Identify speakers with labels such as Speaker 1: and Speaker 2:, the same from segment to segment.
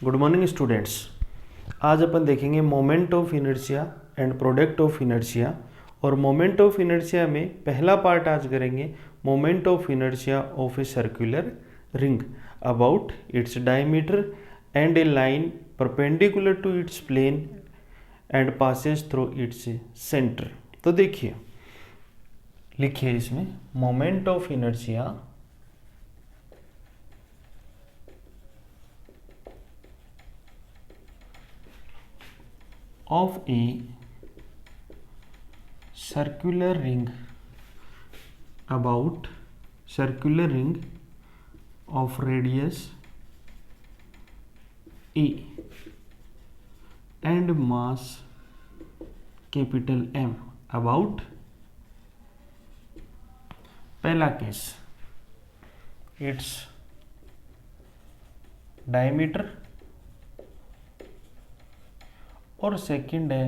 Speaker 1: Good morning students. आज अपन देखेंगे moment of inertia and product of inertia. और मोमेंट ऑफ इनर्शिया में पहला पार्ट आज करेंगे moment of inertia of a circular ring about its diameter and a line perpendicular to its plane and passes through its centre. तो देखिए, लिखिए इसमें moment of inertia of a circular ring about circular ring of radius a and mass capital M about पहला case its diameter और second है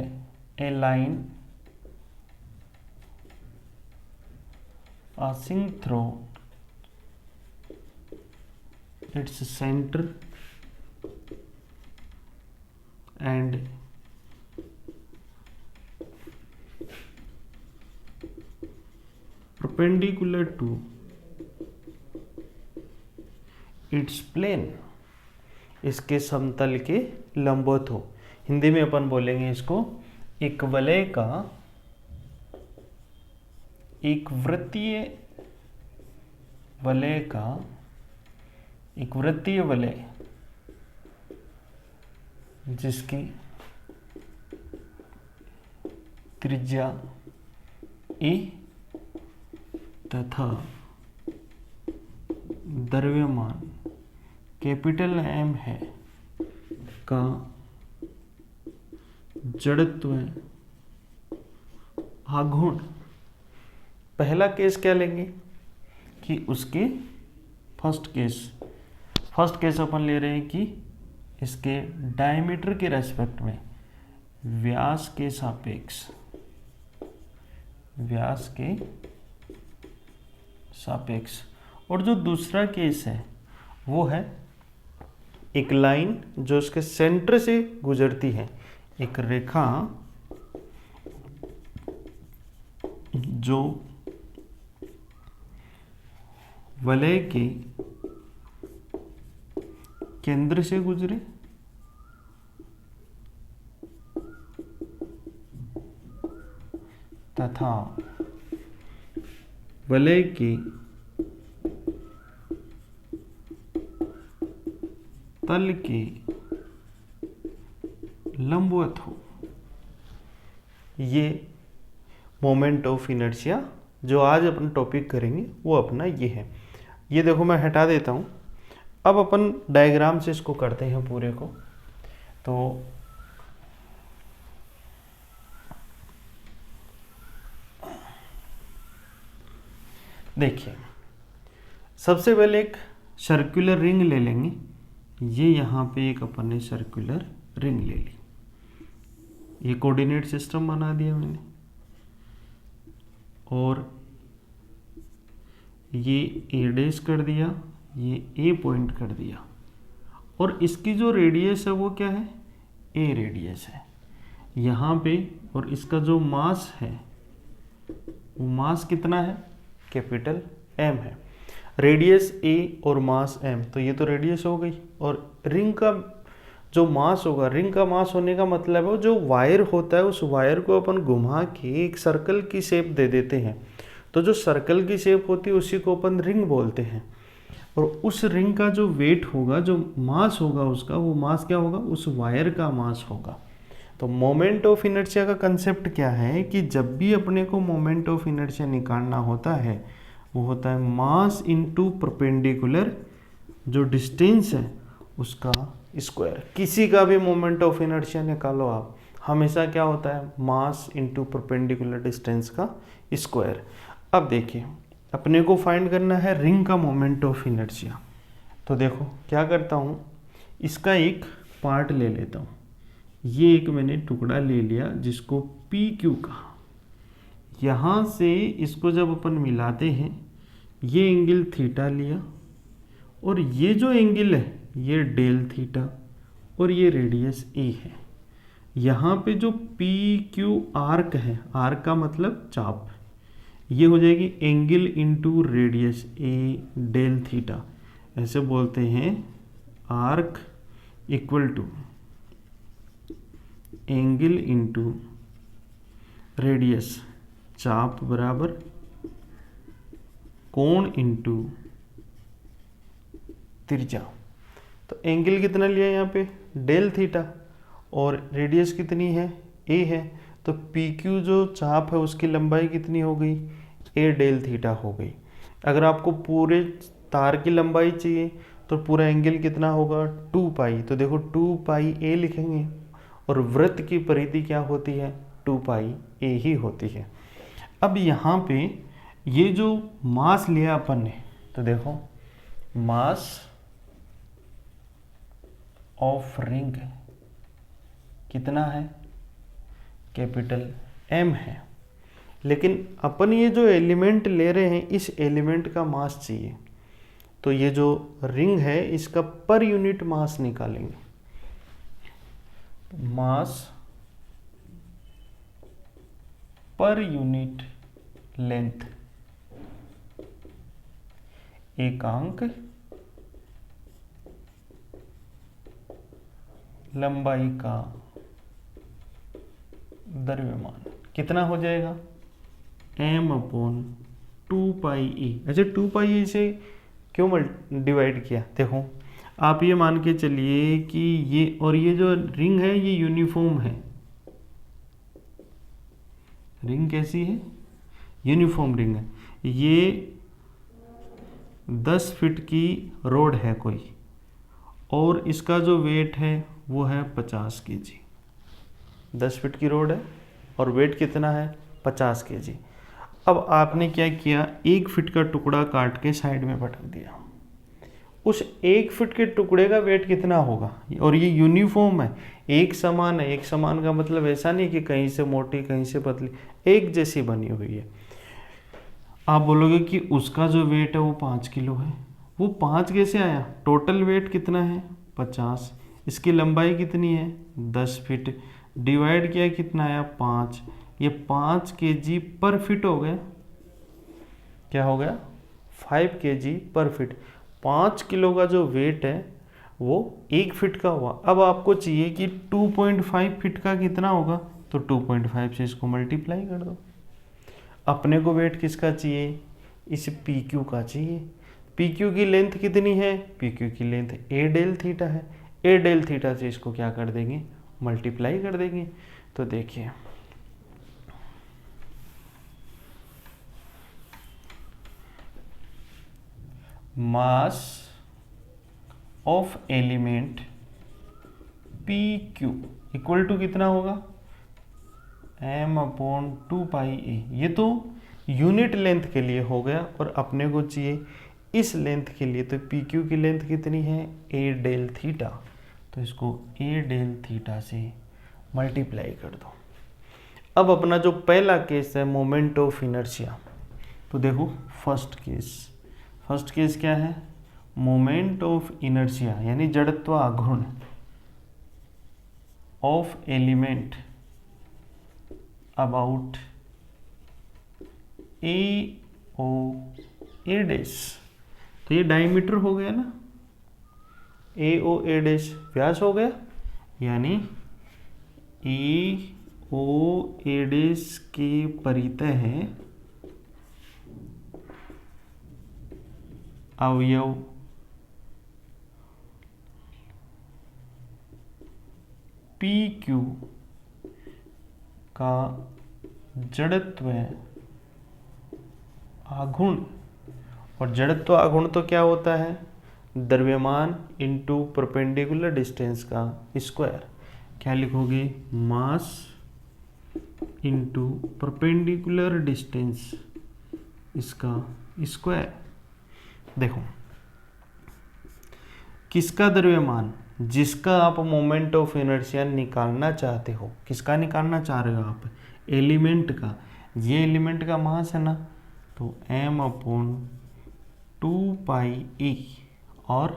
Speaker 1: a line passing through its centre and perpendicular to its plane, इसके समतल के लंबवत हो। हिंदी में अपन बोलेंगे इसको एक वलय का, एक वृत्तीय वलय का, एक वृत्तीय वलय जिसकी त्रिज्या ए तथा द्रव्यमान कैपिटल एम है का जड़त्व आघूर्ण। पहला केस क्या लेंगे कि उसके फर्स्ट केस अपन ले रहे हैं कि इसके डायमीटर के रेस्पेक्ट में व्यास के सापेक्ष और जो दूसरा केस है वो है एक लाइन जो उसके सेंटर से गुजरती है, एक रेखा जो वलय के केंद्र से गुजरे तथा वलय के तल के लंबवत हो। ये मोमेंट ऑफ इनर्शिया जो आज अपन टॉपिक करेंगे वो अपना ये है। ये देखो मैं हटा देता हूँ। अब अपन डायग्राम से इसको करते हैं पूरे को। तो देखिए, सबसे पहले एक सर्कुलर रिंग ले लेंगे। ये यहाँ पे एक अपन ने सर्कुलर रिंग ले ली, ये कोऑर्डिनेट सिस्टम बना दिया मैंने, और ये ए डैश कर दिया, ये ए पॉइंट कर दिया, और इसकी जो रेडियस है वो क्या है, ए रेडियस है यहाँ पे। और इसका जो मास है वो मास कितना है, कैपिटल एम है। रेडियस ए और मास एम, तो ये तो रेडियस हो गई। और रिंग का जो मास होगा, रिंग का मास होने का मतलब है जो वायर होता है उस वायर को अपन घुमा के एक सर्कल की शेप दे देते हैं। तो जो सर्कल की शेप होती है उसी को अपन रिंग बोलते हैं। और उस रिंग का जो वेट होगा, जो मास होगा उसका, वो मास क्या होगा, उस वायर का मास होगा। तो मोमेंट ऑफ इनर्शिया का कंसेप्ट क्या है कि जब भी अपने को मोमेंट ऑफ इनर्शिया निकालना होता है वो होता है मास इनटू परपेंडिकुलर जो डिस्टेंस है उसका स्क्वायर। किसी का भी मोमेंट ऑफ इनर्शिया निकालो आप, हमेशा क्या होता है, मास इनटू परपेंडिकुलर डिस्टेंस का स्क्वायर। अब देखिए, अपने को फाइंड करना है रिंग का मोमेंट ऑफ इनर्शिया। तो देखो क्या करता हूँ, इसका एक पार्ट ले लेता हूँ। ये एक मैंने टुकड़ा ले लिया जिसको पी क्यू कहा। यहाँ से इसको जब अपन मिलाते हैं, ये एंगल थीटा लिया और ये जो एंगल है ये डेल थीटा और ये रेडियस ए है। यहाँ पे जो पी क्यू आर्क है, आर्क का मतलब चाप, ये हो जाएगी angle into radius a del theta. ऐसे बोलते हैं arc equal to angle into radius, चाप बराबर कोण इंटू त्रिज्या। तो एंगल कितना लिया यहाँ पे डेल थीटा और रेडियस कितनी है ए है, तो पी क्यू जो चाप है उसकी लंबाई कितनी हो गई ए डेल थीटा हो गई। अगर आपको पूरे तार की लंबाई चाहिए तो पूरा एंगल कितना होगा 2 पाई, तो देखो 2 पाई ए लिखेंगे और वृत्त की परिधि क्या होती है 2 पाई ए ही होती है। अब यहाँ पे ये जो मास लिया अपन ने, तो देखो मास ऑफ रिंग कितना है कैपिटल एम है, लेकिन अपन ये जो एलिमेंट ले रहे हैं इस एलिमेंट का मास चाहिए, तो ये जो रिंग है इसका पर यूनिट मास निकालेंगे। मास पर यूनिट लेंथ, एकांक लंबाई का द्रव्यमान कितना हो जाएगा m/2 पाई ए। अच्छा 2 पाई ए से क्यों डिवाइड किया, देखो आप ये मान के चलिए कि ये और ये जो रिंग है ये यूनिफॉर्म है। रिंग कैसी है यूनिफॉर्म रिंग है। ये 10 फीट की रोड है कोई, और इसका जो वेट है वो है 50 केजी। 10 फीट की रोड है और वेट कितना है 50 केजी। अब आपने क्या किया 1 फीट का टुकड़ा काट के साइड में पटक दिया। उस 1 फीट के टुकड़े का वेट कितना होगा, और ये यूनिफॉर्म है एक समान है। एक समान का मतलब ऐसा नहीं कि कहीं से मोटी कहीं से पतली, एक जैसी बनी हुई है। आप बोलोगे कि उसका जो वेट है वो 5 किलो है, वो 5 कैसे आया, टोटल वेट कितना है 50, इसकी लंबाई कितनी है 10 फीट, डिवाइड किया कितना आया 5, ये 5 केजी पर फीट हो गया। क्या हो गया 5 केजी पर फीट। 5 किलो का जो वेट है वो 1 फीट का हुआ। अब आपको चाहिए कि 2.5 फीट का कितना होगा, तो 2.5 से इसको मल्टीप्लाई कर दो। अपने को वेट किसका चाहिए, इस पी क्यू का चाहिए। पी क्यू की लेंथ कितनी है, पी क्यू की लेंथ ए डेल थीटा है। ए डेल थीटा से इसको क्या कर देंगे मल्टीप्लाई कर देंगे। तो देखिए mass of element P Q equal to कितना होगा m/2 पाई ए। ये तो यूनिट लेंथ के लिए हो गया, और अपने को चाहिए इस लेंथ के लिए, तो पी क्यू की लेंथ कितनी है ए डेल थीटा, तो इसको ए डेल थीटा से मल्टीप्लाई कर दो। अब अपना जो पहला केस है मोमेंट ऑफ इनर्शिया, तो देखो फर्स्ट केस क्या है मोमेंट ऑफ इनर्शिया यानी जड़त्व आघूर्ण of element about A O A dash. तो ये डायमीटर हो गया ना, ए ओ ए डैश व्यास हो गया, यानी ए ओ ए डैश के परितः है अवयव पी क्यू का जड़त्व आघूर्ण। और जड़त्व आघूर्ण तो क्या होता है द्रव्यमान इंटू परपेंडिकुलर डिस्टेंस का स्क्वायर। क्या लिखोगे मास इंटू परपेंडिकुलर डिस्टेंस इसका स्क्वायर। देखो किसका द्रव्यमान, जिसका आप मोमेंट ऑफ इनर्शिया निकालना चाहते हो, किसका निकालना चाह रहे हो आप एलिमेंट का। ये एलिमेंट का मास है ना, तो m/2 पाई ए और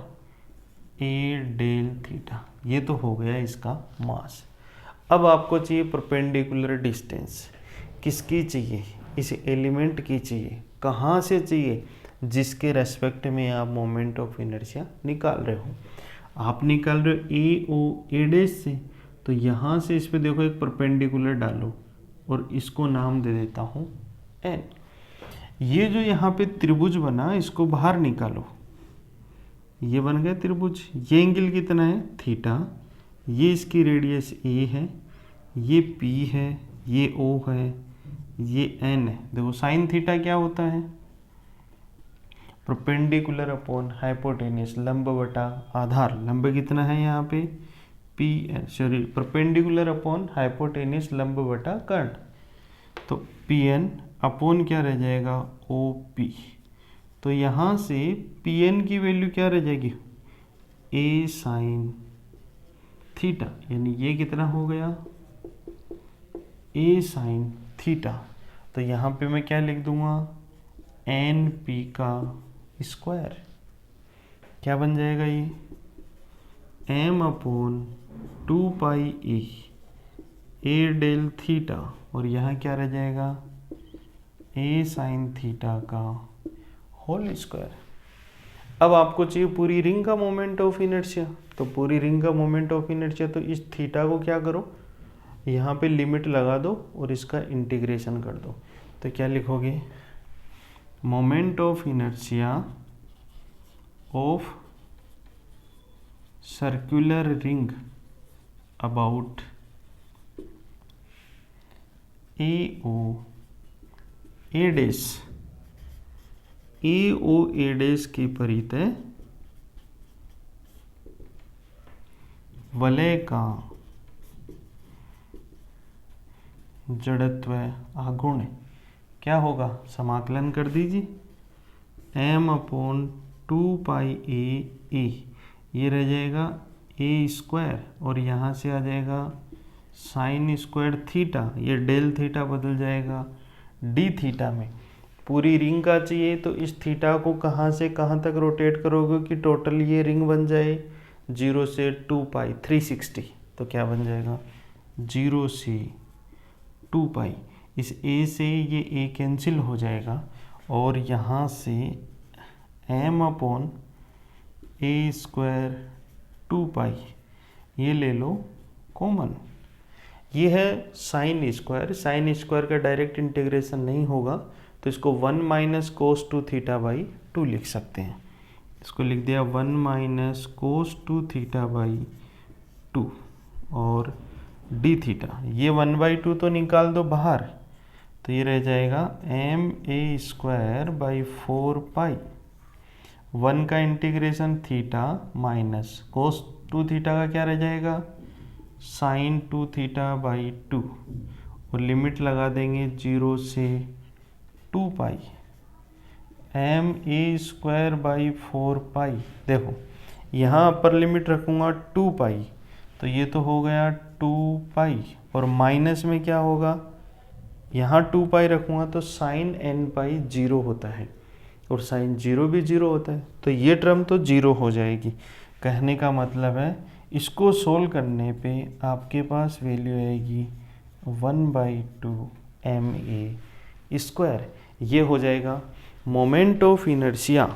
Speaker 1: ए डेल थीटा ये तो हो गया इसका मास। अब आपको चाहिए परपेंडिकुलर डिस्टेंस। किसकी चाहिए? इस एलिमेंट की चाहिए। कहाँ से चाहिए? जिसके रेस्पेक्ट में आप मोमेंट ऑफ इनर्शिया निकाल रहे हो। आप निकाल रहे हो ए ओ ए डैश से, तो यहाँ से इस पे देखो एक परपेंडिकुलर डालो और इसको नाम दे देता हूँ एन। ये जो यहाँ पे त्रिभुज बना इसको बाहर निकालो, ये बन गया त्रिभुज। ये एंगल कितना है? थीटा। ये इसकी रेडियस ए है, ये पी है, ये ओ है, ये एन है। देखो साइन थीटा क्या होता है? परपेंडिकुलर अपॉन हाइपोटेन्यूस, लंब बटा आधार। लंब कितना है यहाँ पे? P N, sorry perpendicular upon hypotenuse लंब बटा कर्ण। तो पी एन अपॉन क्या रह जाएगा? O P. तो यहाँ से पी एन की वैल्यू क्या रह जाएगी? ए साइन थीटा। यानी ये कितना हो गया? ए साइन थीटा। तो यहाँ पे मैं क्या लिख दूंगा? एन पी का स्क्वायर। क्या बन जाएगा ये? एम अपॉन 2 पाई ए डेल थीटा, और यहाँ क्या रह जाएगा? ए साइन थीटा का होल स्क्वायर। अब आपको चाहिए पूरी रिंग का मोमेंट ऑफ इनर्शिया। तो पूरी रिंग का मोमेंट ऑफ इनर्शिया, तो इस थीटा को क्या करो? यहाँ पे लिमिट लगा दो और इसका इंटीग्रेशन कर दो। तो क्या लिखोगे? Moment of inertia of circular ring about A O A dash, A O A dash के परितः वलय का जड़त्व आघूर्ण क्या होगा? समाकलन कर दीजिए। एम अपॉन 2 पाई ए, ये रह जाएगा ए स्क्वायर, और यहाँ से आ जाएगा साइन स्क्वायर थीटा। ये डेल थीटा बदल जाएगा डी थीटा में। पूरी रिंग का चाहिए तो इस थीटा को कहाँ से कहाँ तक रोटेट करोगे कि टोटल ये रिंग बन जाए 0 से 2 पाई 360। तो क्या बन जाएगा? 0 से 2 पाई। इस ए से ये ए कैंसिल हो जाएगा, और यहाँ से एम अपॉन ए स्क्वायर 2 पाई ये ले लो कॉमन। ये है साइन स्क्वायर। साइन स्क्वायर का डायरेक्ट इंटीग्रेशन नहीं होगा, तो इसको 1 माइनस कोस 2 थीटा बाई 2 लिख सकते हैं। इसको लिख दिया 1 माइनस कोस 2 थीटा बाई 2, और डी थीटा। ये 1/2 तो निकाल दो बाहर, तो ये रह जाएगा एम ए स्क्वायर बाई 4 पाई। 1 का integration theta minus cos 2 theta का क्या रह जाएगा? साइन 2 थीटा बाई 2, और लिमिट लगा देंगे 0 से 2 पाई एम ए स्क्वायर बाई 4 पाई। देखो यहाँ अपर लिमिट रखूँगा 2 पाई, तो ये तो हो गया 2 पाई, और माइनस में क्या होगा? यहाँ 2 पाई रखूँगा तो साइन एन पाई 0 होता है, और साइन 0 भी 0 होता है, तो ये टर्म तो 0 हो जाएगी। कहने का मतलब है इसको सोल्व करने पे आपके पास वैल्यू आएगी 1/2 एम ए स्क्वायर। ये हो जाएगा moment of inertia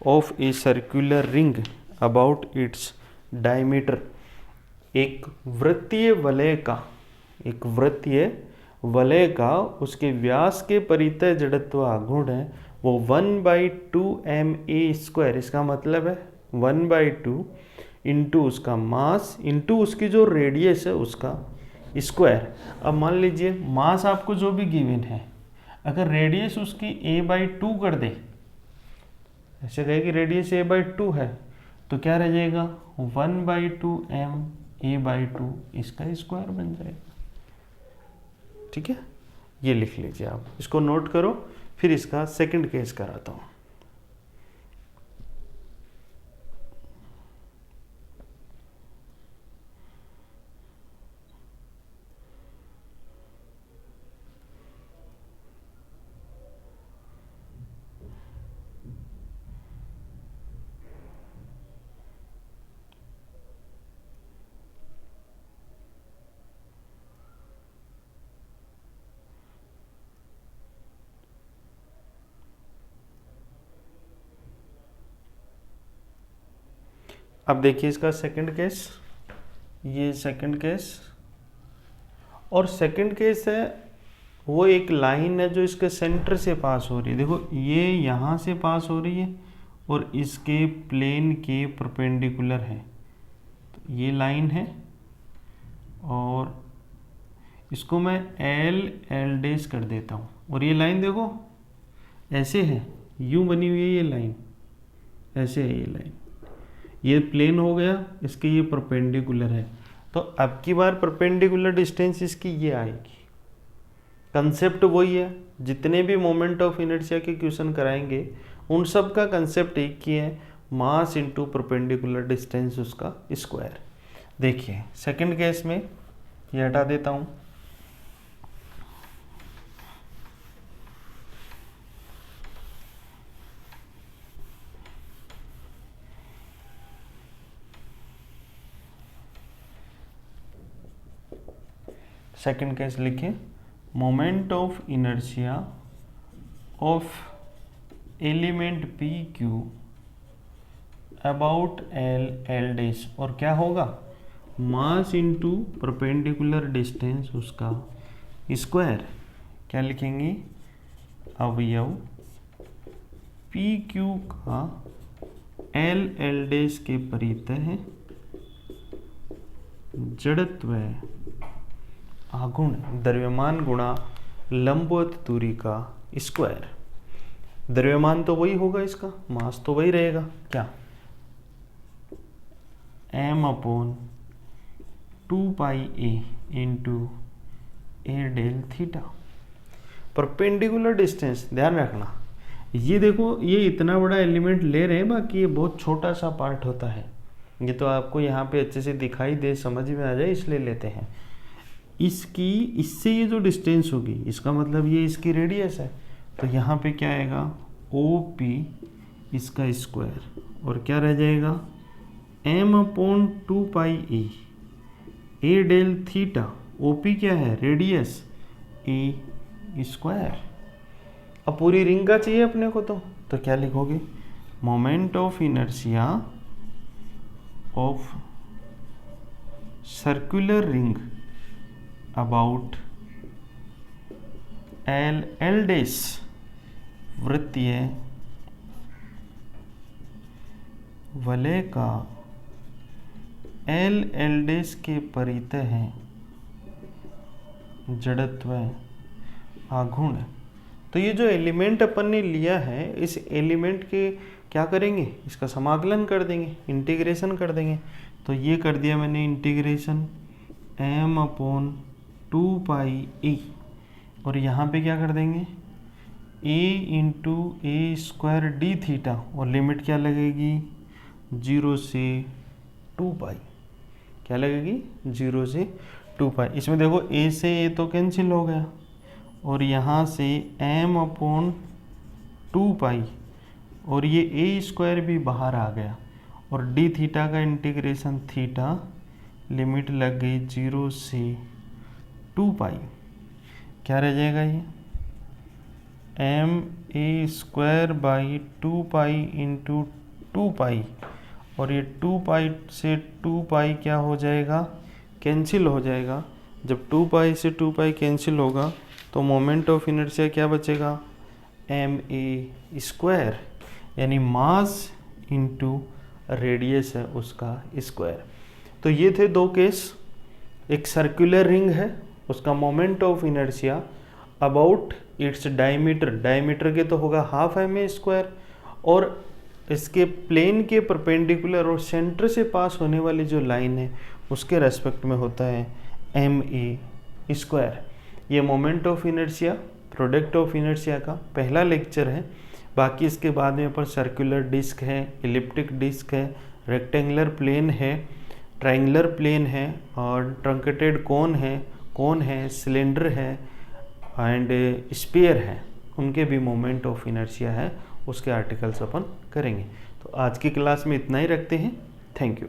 Speaker 1: of a circular ring about its diameter. एक वृत्तीय वलय का उसके व्यास के परितः जड़त्व आघूर्ण है वो 1/2 एम ए स्क्वायर। इसका मतलब है 1/2 इंटू उसका मास इंटू उसकी जो रेडियस है उसका स्क्वायर। अब मान लीजिए मास आपको जो भी गिवन है, अगर रेडियस उसकी a/2 कर दे, ऐसे कहे कि रेडियस a/2 है, तो क्या रह जाएगा 1/2 एम a/2 इसका स्क्वायर बन जाएगा। ठीक है, ये लिख लीजिए आप, इसको नोट करो, फिर इसका सेकंड केस कराता हूँ। अब देखिए इसका सेकंड केस, ये सेकंड केस, और सेकंड केस है वो एक लाइन है जो इसके सेंटर से पास हो रही है। देखो ये यहाँ से पास हो रही है और इसके प्लेन के परपेंडिकुलर है, तो ये लाइन है और इसको मैं एल डैश कर देता हूँ। और ये लाइन देखो ऐसे है, यूं बनी हुई है ये लाइन, ऐसे है ये लाइन, ये प्लेन हो गया, इसके ये परपेंडिकुलर है। तो अब की बार परपेंडिकुलर डिस्टेंस इसकी ये आएगी। कंसेप्ट वही है, जितने भी मोमेंट ऑफ इनर्शिया के क्वेश्चन कराएंगे उन सब का कंसेप्ट एक ही है, मास इनटू परपेंडिकुलर डिस्टेंस उसका स्क्वायर। देखिए सेकंड केस में ये हटा देता हूँ, सेकंड केस लिखिए, moment of inertia of element P Q about L dash, और क्या होगा, मास इनटू परपेंडिकुलर डिस्टेंस उसका स्क्वायर। क्या लिखेंगे, अवयव पी क्यू का एल डैश के परितः है जड़त्व आघूर्ण द्रव्यमान गुणा लंबवत दूरी का स्क्वायर। द्रव्यमान तो वही होगा, इसका मास तो वही रहेगा, क्या, m/2πa इंटू ए डेल थीटा। परपेंडिकुलर डिस्टेंस ध्यान रखना, ये देखो ये इतना बड़ा एलिमेंट ले रहे हैं, बाकी ये बहुत छोटा सा पार्ट होता है, ये तो आपको यहाँ पे अच्छे से दिखाई दे, समझ में आ जाए इसलिए लेते हैं। इसकी इससे ये जो डिस्टेंस होगी, इसका मतलब ये इसकी रेडियस है, तो यहाँ पे क्या आएगा, OP इसका स्क्वायर, और क्या रह जाएगा, m/2πa ए डेल थीटा, OP क्या है, रेडियस, ए स्क्वायर। अब पूरी रिंग का चाहिए अपने को, तो क्या लिखोगे, moment of inertia of circular ring about L dash वृत्तीय वलय का एल डैश के परितः है जड़त्व आघूर्ण। तो ये जो एलिमेंट अपन ने लिया है, इस एलिमेंट के क्या करेंगे, इसका समाकलन कर देंगे, इंटीग्रेशन कर देंगे। तो ये कर दिया मैंने इंटीग्रेशन m/2πa, और यहाँ पे क्या कर देंगे, a into A square D theta, और लिमिट क्या लगेगी, 0 से 2π, क्या लगेगी, 0 से 2π। इसमें देखो a से a तो कैंसिल हो गया, और यहाँ से m/2π, और ये a स्क्वायर भी बाहर आ गया, और डी थीटा का इंटीग्रेशन थीटा, लिमिट लग गई 0 से 2π, क्या रह जाएगा, ये ma² इंटू 2π, और ये 2π से 2π क्या हो जाएगा, कैंसिल हो जाएगा। जब 2π से 2π कैंसिल होगा तो मोमेंट ऑफ इनर्शिया क्या बचेगा, ma², यानी मास इंटू रेडियस है उसका स्क्वायर। तो ये थे दो केस, एक सर्कुलर रिंग है, उसका moment of inertia about its diameter, diameter के तो होगा हाफ ma², और इसके प्लेन के परपेंडिकुलर और सेंटर से पास होने वाली जो लाइन है उसके रेस्पेक्ट में होता है ma²। ये moment of inertia, product of inertia का पहला लेक्चर है। बाकी इसके बाद में पर सर्कुलर डिस्क है, इलिप्टिक डिस्क है, रेक्टेंगुलर प्लेन है, ट्रायंगुलर प्लेन है, और ट्रंकेटेड कोन है, सिलेंडर है एंड स्फीयर है, उनके भी मोमेंट ऑफ इनर्शिया है, उसके आर्टिकल्स अपन करेंगे। तो आज की क्लास में इतना ही रखते हैं। Thank you.